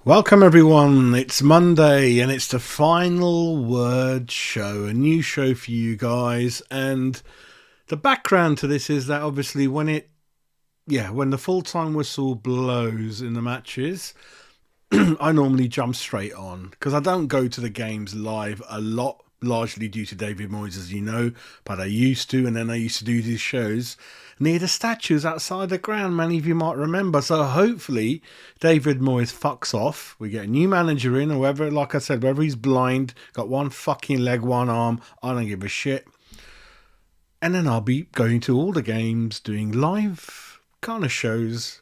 Welcome everyone, it's Monday and it's the final word show, a new show for you guys. And the background to this is that obviously when the full-time whistle blows in the matches, I normally jump straight on because I don't go to the games live a lot, largely due to David Moyes, as you know, but I used to, and then I used to do these shows near the statues outside the ground, many of you might remember. So hopefully David Moyes fucks off. We get a new manager in, or whether, like I said, whether he's blind, got one fucking leg, one arm, I don't give a shit. And then I'll be going to all the games, doing live kind of shows.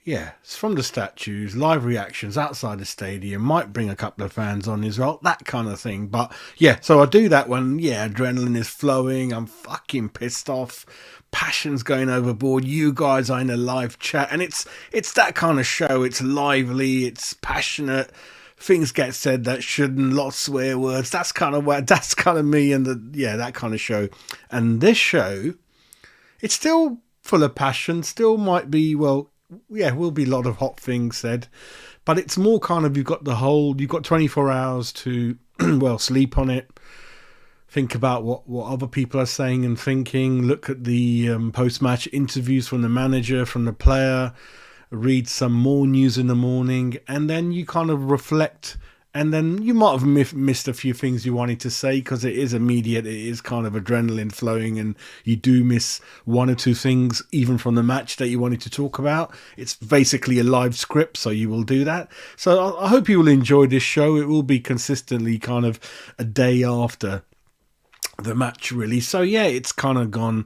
Yeah, it's from the statues, live reactions outside the stadium, might bring a couple of fans on as well, that kind of thing. But yeah, so I do that when, adrenaline is flowing, I'm fucking pissed off, passion's going overboard, you guys are in a live chat, and it's that kind of show. It's lively, it's passionate, things get said that shouldn't, lots of swear words. That's kind of me and that kind of show. And this show, it's still full of passion, still might be, will be a lot of hot things said, but it's more kind of, you've got 24 hours to sleep on it, think about what other people are saying and thinking, look at the post-match interviews from the manager, from the player, read some more news in the morning, and then you kind of reflect. And then you might have missed a few things you wanted to say because it is immediate. It is kind of adrenaline flowing, and you do miss one or two things even from the match that you wanted to talk about. It's basically a live script, so you will do that. So I hope you will enjoy this show. It will be consistently kind of a day after the match, really. So yeah, it's kind of gone.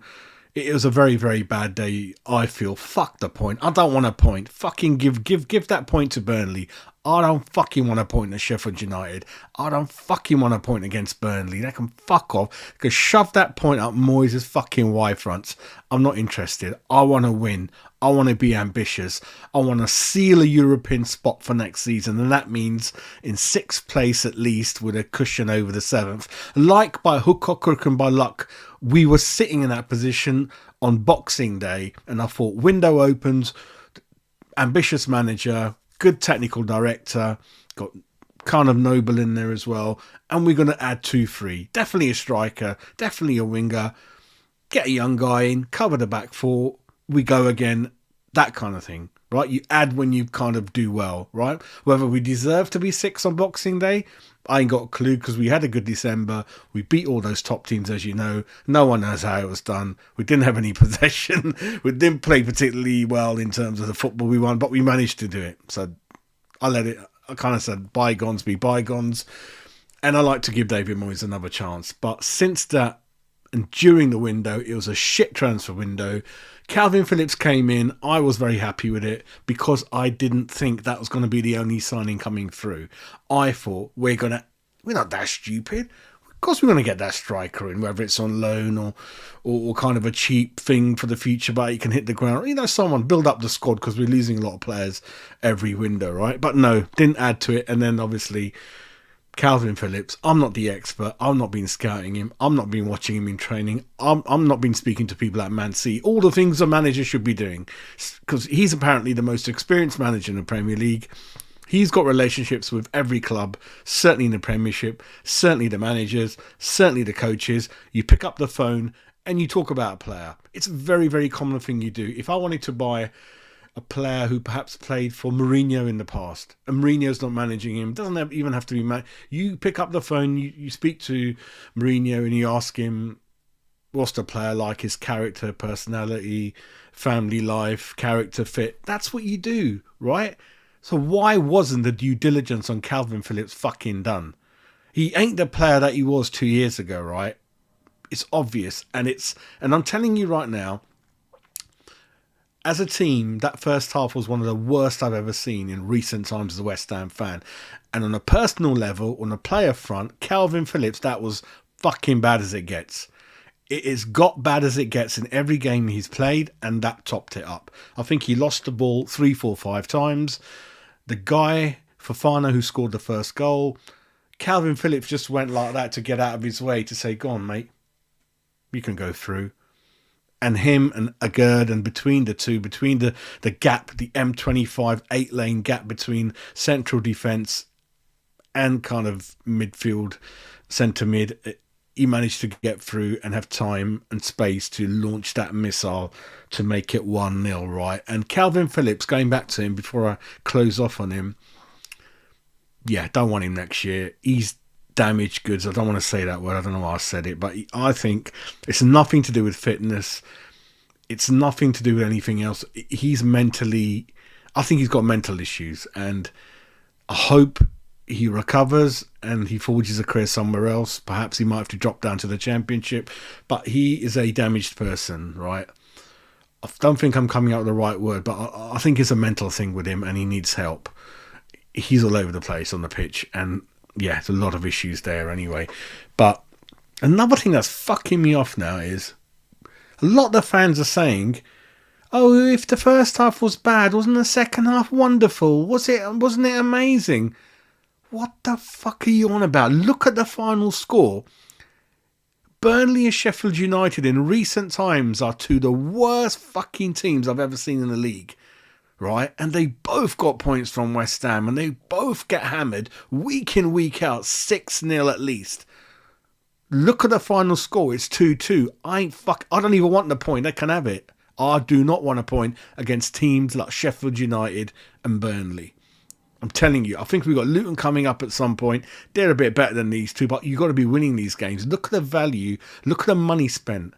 It was a very, very bad day. I feel. Fuck the point. I don't want a point. Fucking give that point to Burnley. I don't fucking want a point to Sheffield United. I don't fucking want a point against Burnley. They can fuck off. Because shove that point up Moyes' fucking Y-fronts. I'm not interested. I want to win. I want to be ambitious. I want to seal a European spot for next season. And that means in 6th place at least, with a cushion over the 7th. Like by hook or crook and by luck, we were sitting in that position on Boxing Day. And I thought, window opens, ambitious manager, good technical director, got kind of Noble in there as well, and we're going to add 2-3. Definitely a striker, definitely a winger, get a young guy in, cover the back four, we go again, that kind of thing, right? You add when you kind of do well, right? Whether we deserve to be 6 on Boxing Day, I ain't got a clue, because we had a good December. We beat all those top teams, as you know. No one knows how it was done. We didn't have any possession. We didn't play particularly well in terms of the football we won, but we managed to do it. So I kind of said bygones be bygones. And I like to give David Moyes another chance. But since that, and during the window, it was a shit transfer window. Calvin Phillips came in. I was very happy with it because I didn't think that was going to be the only signing coming through. I thought we're not that stupid. Of course we're going to get that striker in, whether it's on loan or kind of a cheap thing for the future, but he can hit the ground. Someone build up the squad because we're losing a lot of players every window, right? But no, didn't add to it. And then obviously Calvin Phillips, I'm not the expert. I've not been scouting him. I'm not been watching him in training. I'm not been speaking to people at Man City. All the things a manager should be doing, because he's apparently the most experienced manager in the Premier League. He's got relationships with every club, certainly in the Premiership, certainly the managers, certainly the coaches. You pick up the phone and you talk about a player. It's a very, very common thing you do. If I wanted to buy a player who perhaps played for Mourinho in the past, and Mourinho's not managing him, doesn't even have to be you pick up the phone, you speak to Mourinho and you ask him, what's the player like, his character, personality, family life, character fit. That's what you do, right? So why wasn't the due diligence on Calvin Phillips fucking done? He ain't the player that he was 2 years ago, right? It's obvious. And I'm telling you right now, as a team, that first half was one of the worst I've ever seen in recent times as a West Ham fan. And on a personal level, on a player front, Calvin Phillips, that was fucking bad as it gets. It has got bad as it gets in every game he's played, and that topped it up. I think he lost the ball 3, 4, 5 times. The guy, Fofana, who scored the first goal, Calvin Phillips just went like that to get out of his way to say, go on, mate, you can go through. and him and Agerd, and between the two, between the gap, the M25 8-lane gap between central defence and kind of midfield, centre mid, he managed to get through and have time and space to launch that missile to make it 1-0, right? And Calvin Phillips, going back to him before I close off on him, yeah, don't want him next year. He's damaged goods. I don't want to say that word. I don't know why I said it, but I think it's nothing to do with fitness. It's nothing to do with anything else. He's mentally, I think he's got mental issues, and I hope he recovers and he forges a career somewhere else. Perhaps he might have to drop down to the Championship, but he is a damaged person, right? I don't think I'm coming out with the right word, but I think it's a mental thing with him and he needs help. He's all over the place on the pitch, and yeah, there's a lot of issues there anyway. But another thing that's fucking me off now is a lot of the fans are saying, oh, if the first half was bad, wasn't the second half wonderful? Wasn't it amazing? What the fuck are you on about? Look at the final score. Burnley and Sheffield United in recent times are two of the worst fucking teams I've ever seen in the league. Right? And they both got points from West Ham, and they both get hammered week in, week out, 6-0 at least. Look at the final score, it's 2-2. I don't even want the point, they can have it. I do not want a point against teams like Sheffield United and Burnley. I'm telling you, I think we've got Luton coming up at some point. They're a bit better than these two, but you've got to be winning these games. Look at the value, look at the money spent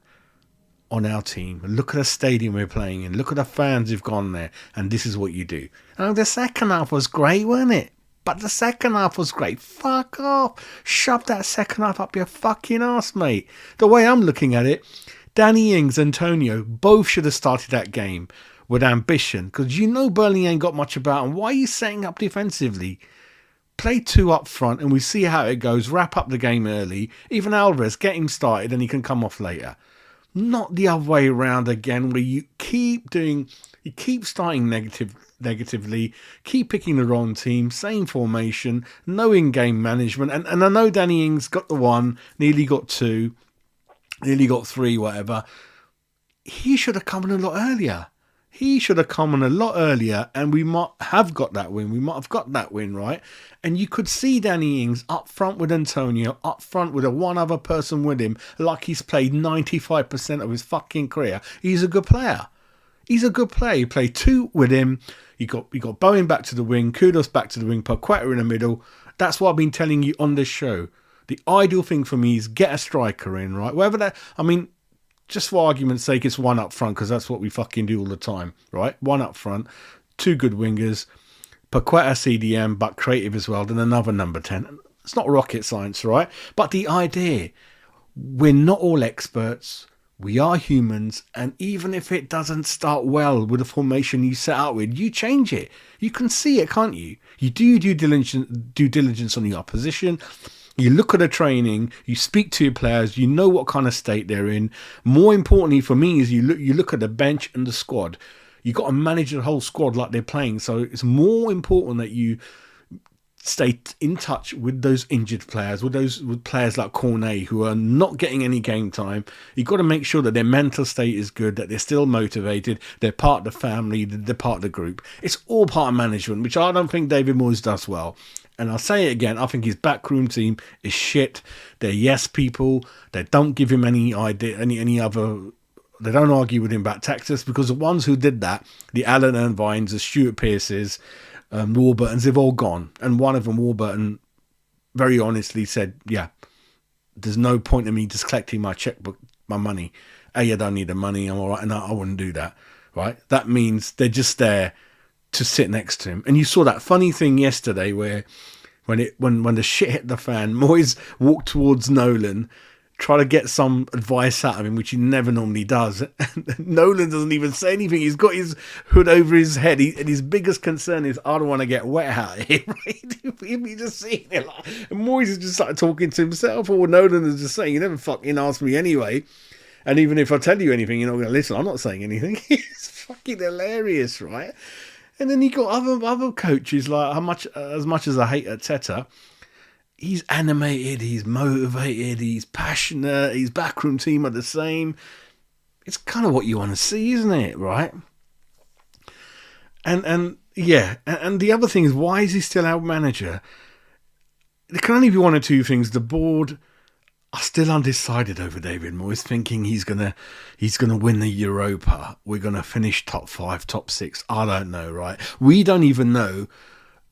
on our team. Look at the stadium we're playing in. Look at the fans who've gone there. And this is what you do. And the second half was great, wasn't it? But the second half was great. Fuck off. Shove that second half up your fucking arse, mate. The way I'm looking at it, Danny Ings and Antonio both should have started that game with ambition, because you know Burnley ain't got much about them. Why are you setting up defensively? Play two up front and we see how it goes. Wrap up the game early. Even Alvarez, get him started and he can come off later. Not the other way around again, where you keep starting negatively, keep picking the wrong team, same formation, no in-game management. And I know Danny Ings got the one, nearly got two, nearly got three, whatever. He should have come in a lot earlier. And we might have got that win. Right? And you could see Danny Ings up front with Antonio, up front with a one other person with him, like he's played 95% of his fucking career. He's a good player. He played two with him. You got Bowen back to the wing, Kudos back to the wing, Paqueta in the middle. That's what I've been telling you on this show. The ideal thing for me is get a striker in, right? Whether that, I mean, just for argument's sake, it's one up front, because that's what we fucking do all the time, right? One up front, two good wingers, Paqueta CDM, but creative as well, then another number 10. It's not rocket science, right? But the idea, we're not all experts, we are humans, and even if it doesn't start well with the formation you set out with, you change it. You can see it, can't you? You do your due diligence on the opposition. You look at the training, you speak to your players, you know what kind of state they're in. More importantly for me is you look at the bench and the squad. You got to manage the whole squad like they're playing. So it's more important that you stay in touch with those injured players, with players like Cornet who are not getting any game time. You've got to make sure that their mental state is good, that they're still motivated, they're part of the family, they're part of the group. It's all part of management, which I don't think David Moyes does well. And I'll say it again, I think his backroom team is shit. They're yes people. They don't give him any idea, any other. They don't argue with him about tactics, because the ones who did that, the Alan Irvines, the Stuart Pearces, Warburtons, they've all gone. And one of them, Warburton, very honestly said, yeah, there's no point in me just collecting my checkbook, my money. I don't need the money. I'm all right. And I wouldn't do that. Right. That means they're just there to sit next to him. And you saw that funny thing yesterday where when the shit hit the fan, Moyes walked towards Nolan, try to get some advice out of him, which he never normally does. And Nolan doesn't even say anything. He's got his hood over his head. And his biggest concern is, I don't want to get wet out of here. He just seeing it like, and Moyes is just like talking to himself, or Nolan is just saying, you never fucking asked me anyway. And even if I tell you anything, you're not going to listen. I'm not saying anything. It's fucking hilarious, right? And then you got other coaches, like as much as I hate Arteta, he's animated, he's motivated, he's passionate, his backroom team are the same. it's kind of what you want to see, isn't it? Right? And yeah, and the other thing is, why is he still our manager? There can only be one or two things. The board are still undecided over David Moyes, thinking he's gonna win the Europa. We're gonna finish top 5, top 6. I don't know, right? We don't even know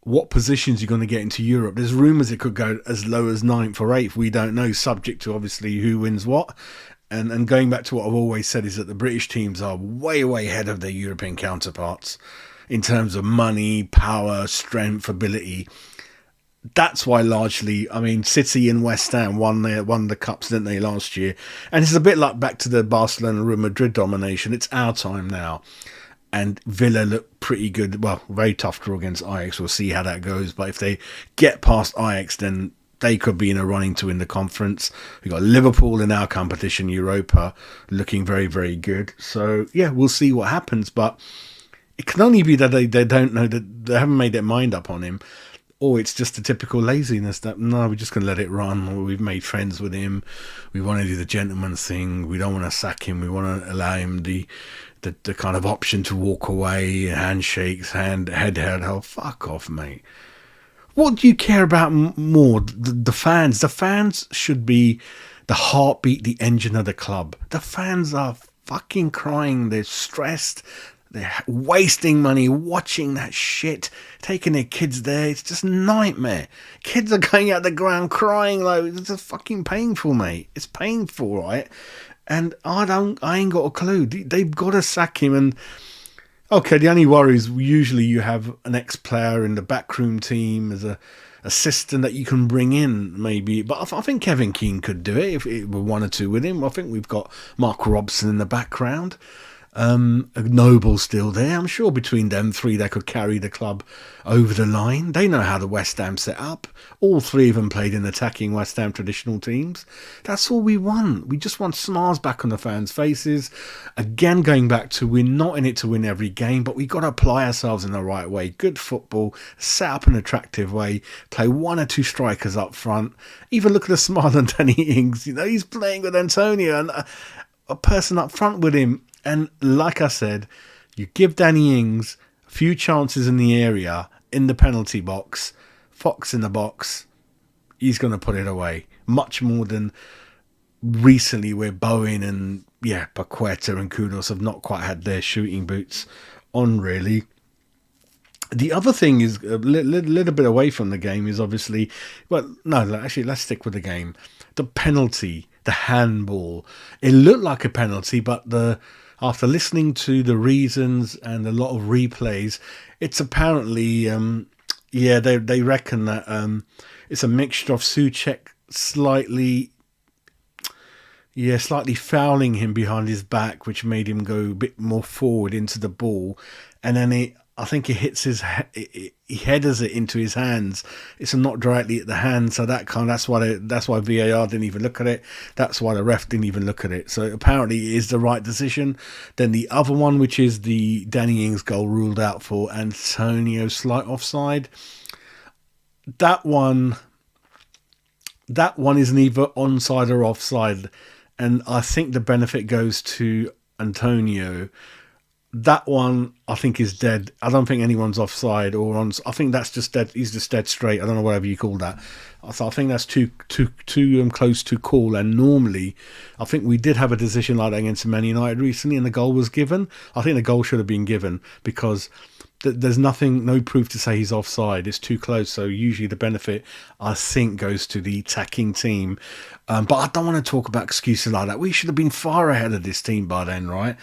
what positions you're going to get into Europe. There's rumours it could go as low as 9th or 8th. We don't know, subject to obviously who wins what. And going back to what I've always said is that the British teams are way, way ahead of their European counterparts in terms of money, power, strength, ability. That's why largely, I mean, City and West Ham won the cups, didn't they, last year? And it's a bit like back to the Barcelona Real Madrid domination. It's our time now. And Villa look pretty good. Well, very tough draw against Ajax. We'll see how that goes. But if they get past Ajax, then they could be in a running to win the conference. We've got Liverpool in our competition, Europa, looking very, very good. So, yeah, we'll see what happens. But it can only be that they don't know, that they haven't made their mind up on him. Or it's just a typical laziness that, no, we're just going to let it run. Or we've made friends with him. We want to do the gentleman's thing. We don't want to sack him. We want to allow him the kind of option to walk away, handshakes, head held. Oh, fuck off, mate. What do you care about more? The fans. The fans should be the heartbeat, the engine of the club. The fans are fucking crying. They're stressed. They're wasting money watching that shit, taking their kids there. It's just a nightmare. Kids are going out the ground crying like, it's just fucking painful, mate. It's painful, right? And I ain't got a clue. They've got to sack him. And okay, the only worry is usually you have an ex-player in the backroom team as a assistant that you can bring in, maybe. But I think Kevin Keane could do it if it were one or two with him. I think we've got Mark Robson in the background. Noble still there. I'm sure between them three they could carry the club over the line. They know how the West Ham set up. All three of them played in attacking West Ham traditional teams. That's all we want. We just want smiles back on the fans' faces. Again, going back to, we're not in it to win every game, but we've got to apply ourselves in the right way. Good football, set up an attractive way, play one or two strikers up front. Even look at the smile on Danny Ings. You know, he's playing with Antonio and a person up front with him. And like I said, you give Danny Ings a few chances in the area, in the penalty box, Fox in the box, he's going to put it away. Much more than recently where Bowen and, Paqueta and Kudos have not quite had their shooting boots on, really. The other thing is a little bit away from the game is obviously, actually, let's stick with the game. The penalty, the handball. It looked like a penalty, but after listening to the reasons and a lot of replays, it's apparently, they reckon that it's a mixture of Souček slightly fouling him behind his back, which made him go a bit more forward into the ball, and then I think he hits he headers it into his hands. It's not directly at the hand, so that's why VAR didn't even look at it. That's why the ref didn't even look at it. So apparently it is the right decision. Then the other one, which is the Danny Ings goal, ruled out for Antonio, slight offside. That one is neither onside or offside, and I think the benefit goes to Antonio. That one, I think, is dead. I don't think anyone's offside or on. I think that's just dead. He's just dead straight. I don't know, whatever you call that. So I think that's too close to call. And normally, I think we did have a decision like that against Man United recently, and the goal was given. I think the goal should have been given because there's no proof to say he's offside. It's too close. So usually the benefit, I think, goes to the attacking team. But I don't want to talk about excuses like that. We should have been far ahead of this team by then, right?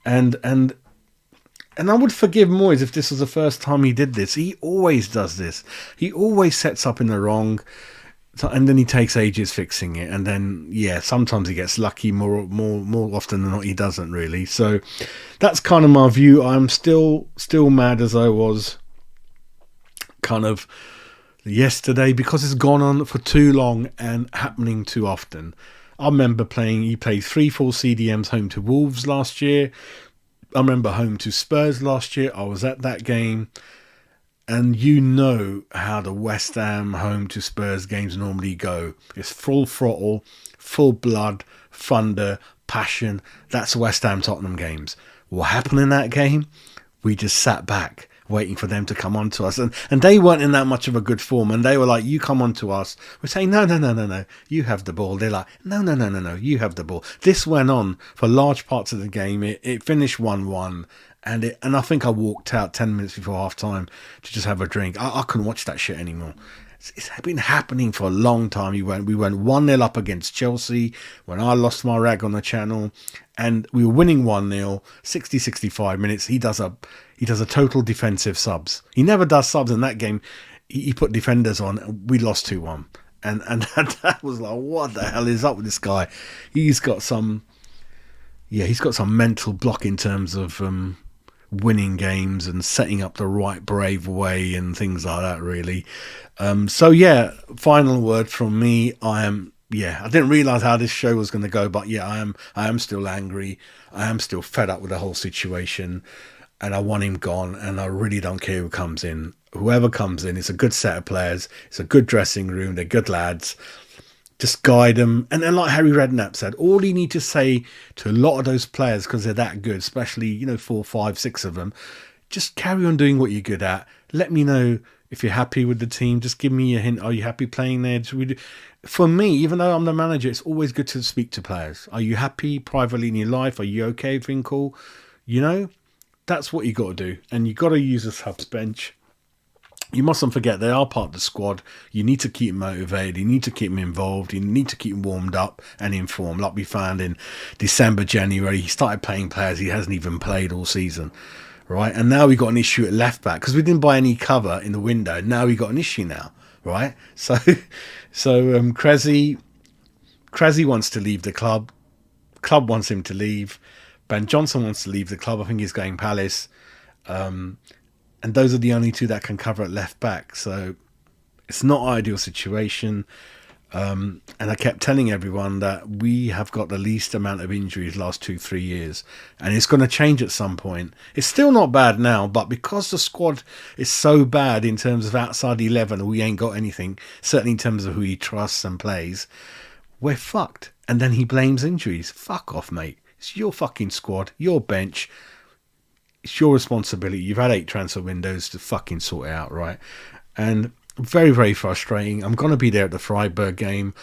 And I would forgive Moyes if this was the first time he did this. He always does this. He always sets up in the wrong, and then he takes ages fixing it. And then, sometimes he gets lucky. More often than not, he doesn't really. So that's kind of my view. I'm still mad as I was kind of yesterday because it's gone on for too long and happening too often. I remember he played 3-4 CDMs home to Wolves last year. I remember home to Spurs last year. I was at that game. And you know how the West Ham home to Spurs games normally go. It's full throttle, full blood, thunder, passion. That's West Ham Tottenham games. What happened in that game? We just sat back waiting for them to come on to us. And they weren't in that much of a good form. And they were like, you come on to us. We're saying, no. You have the ball. They're like, no. You have the ball. This went on for large parts of the game. It finished 1-1. And I think I walked out 10 minutes before half time to just have a drink. I couldn't watch that shit anymore. It's been happening for a long time. We went 1-0 up against Chelsea when I lost my rag on the channel, and we were winning 1-0, 65 minutes. He does a total defensive subs. He never does subs in that game. He put defenders on, and we lost 2-1. And that was like, what the hell is up with this guy? He's got some mental block in terms of winning games and setting up the right brave way and things like that, really. Final word from me. I didn't realise how this show was going to go, but I am still angry. I am still fed up with the whole situation, and I want him gone, and I really don't care who comes in. Whoever comes in, it's a good set of players, it's a good dressing room, they're good lads. Just guide them. And then, like Harry Redknapp said, all you need to say to a lot of those players, because they're that good, especially 4, 5, 6 of them, just carry on doing what you're good at. Let me know if you're happy with the team. Just give me a hint. Are you happy playing there? For me, even though I'm the manager, it's always good to speak to players. Are you happy privately in your life? Are you okay? Everything cool? That's what you got to do. And you got to use a subs bench. You mustn't forget they are part of the squad. You need to keep them motivated. You need to keep them involved. You need to keep them warmed up and informed. Like we found in December, January, he started playing players he hasn't even played all season, right? And now we got an issue at left back because we didn't buy any cover in the window. Now we got an issue now, right? So Krezi wants to leave the club. Club wants him to leave. Ben Johnson wants to leave the club. I think he's going Palace. And those are the only two that can cover at left back. So it's not an ideal situation. And I kept telling everyone that we have got the least amount of injuries last 2-3 years. And it's going to change at some point. It's still not bad now, but because the squad is so bad in terms of outside 11, we ain't got anything, certainly in terms of who he trusts and plays, we're fucked. And then he blames injuries. Fuck off, mate. It's your fucking squad, your bench. It's your responsibility. You've had 8 transfer windows to fucking sort it out, right? And very, very frustrating. I'm going to be there at the Freiburg game.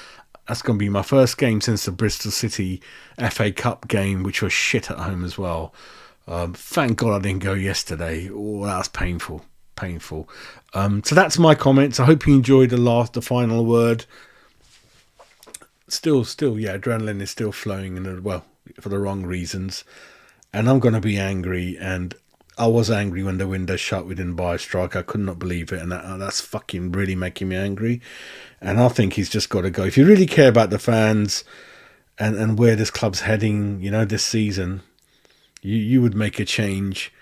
That's going to be my first game since the Bristol City FA Cup game, which was shit at home as well. Thank God I didn't go yesterday. Oh, that was painful. So that's my comments. I hope you enjoyed the final word. Still, adrenaline is still flowing, for the wrong reasons. And I'm going to be angry, and I was angry when the window shut. We didn't buy a striker. I could not believe it, and that's fucking really making me angry. And I think he's just got to go. If you really care about the fans and where this club's heading, this season, you would make a change.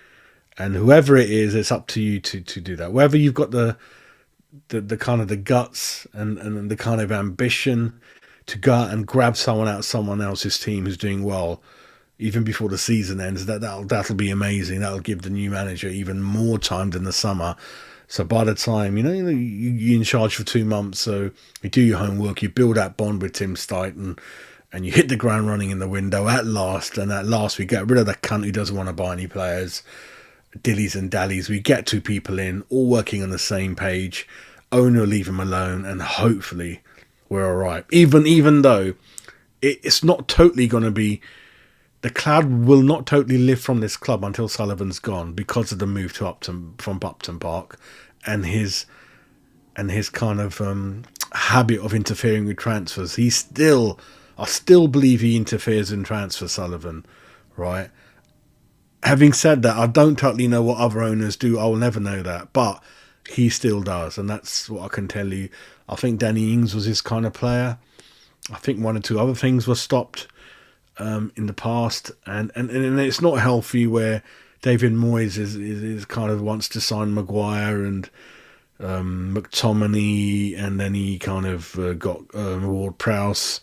And whoever it is, it's up to you to do that. Whether you've got the kind of the guts and the kind of ambition to go out and grab someone out of someone else's team who's doing well, even before the season ends, that'll be amazing. That'll give the new manager even more time than the summer. So by the time, you're in charge for 2 months, so you do your homework, you build that bond with Tim Stuyton, and you hit the ground running in the window at last. And at last, we get rid of that cunt who doesn't want to buy any players, dillies and dallies. We get 2 people in, all working on the same page. Owner will leave him alone, and hopefully we're all right. Even though it's not totally going to be... The cloud will not totally lift from this club until Sullivan's gone because of the move to from Upton Park and his kind of habit of interfering with transfers. I still believe he interferes in transfers, Sullivan, right? Having said that, I don't totally know what other owners do. I will never know that, but he still does, and that's what I can tell you. I think Danny Ings was his kind of player. I think 1 or 2 other things were stopped in the past, and it's not healthy where David Moyes is kind of wants to sign Maguire and McTominay, and then he kind of got Ward-Prowse,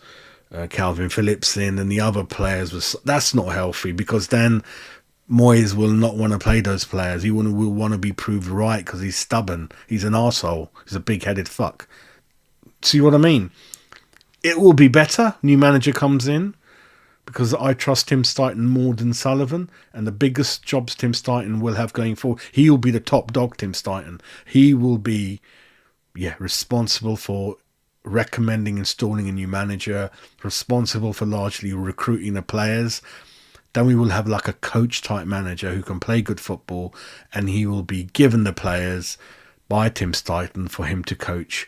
Calvin Phillips in, and the other players that's not healthy, because then Moyes will not want to play those players. He will want to be proved right because he's stubborn. He's an arsehole. He's a big-headed fuck. See what I mean? It will be better. New manager comes in. because I trust Tim Steidten more than Sullivan, and the biggest jobs Tim Steidten will have going forward, he will be the top dog, Tim Steidten. He will be, responsible for recommending, installing a new manager, responsible for largely recruiting the players. Then we will have like a coach type manager who can play good football, and he will be given the players by Tim Steidten for him to coach.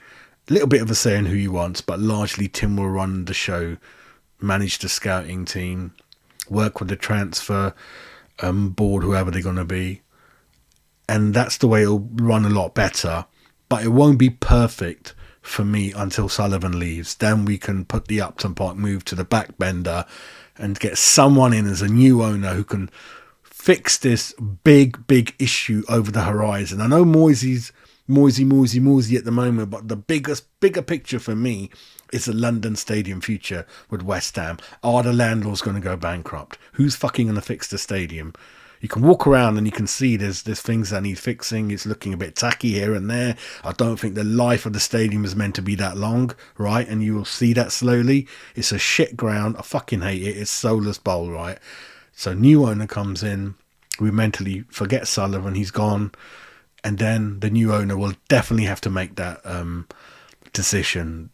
A little bit of a say in who he wants, but largely Tim will run the show, manage the scouting team, work with the transfer board, whoever they're going to be. And that's the way it'll run a lot better. But it won't be perfect for me until Sullivan leaves. Then we can put the Upton Park move to the back bender and get someone in as a new owner who can fix this big issue over the horizon. I know Moisey at the moment, but the bigger picture for me is the London Stadium future with West Ham. Are the landlords going to go bankrupt? Who's fucking going to fix the stadium? You can walk around and you can see there's things that need fixing. It's looking a bit tacky here and there. I don't think the life of the stadium is meant to be that long, right? And you will see that slowly. It's a shit ground. I fucking hate it. It's soulless bowl, right? So new owner comes in. We mentally forget Sullivan. He's gone. And then the new owner will definitely have to make that decision.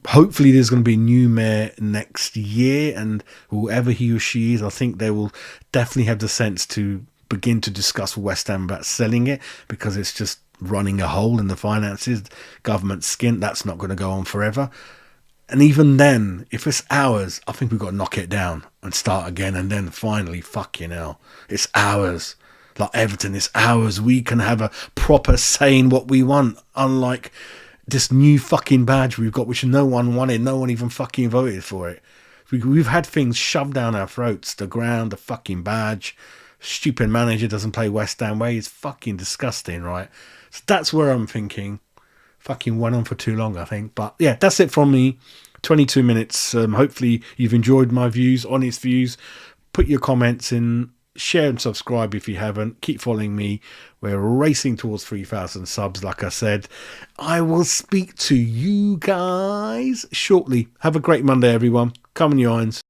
Hopefully there's going to be a new mayor next year, and whoever he or she is, I think they will definitely have the sense to begin to discuss with West Ham about selling it, because it's just running a hole in the finances. Government skint, that's not going to go on forever. And even then, if it's ours, I think we've got to knock it down and start again. And then finally, fucking hell, it's ours. Like Everton, it's ours. We can have a proper say in what we want, unlike this new fucking badge we've got, which no one wanted. No one even fucking voted for it. We've had things shoved down our throats. The ground, the fucking badge. Stupid manager doesn't play West Ham way. It's fucking disgusting, right? So that's where I'm thinking. Fucking went on for too long, I think. But yeah, that's it from me. 22 minutes. Hopefully you've enjoyed my views, honest views. Put your comments in. Share and subscribe if you haven't. Keep following me. We're racing towards 3,000 subs, like I said. I will speak to you guys shortly. Have a great Monday, everyone. Come on, you irons.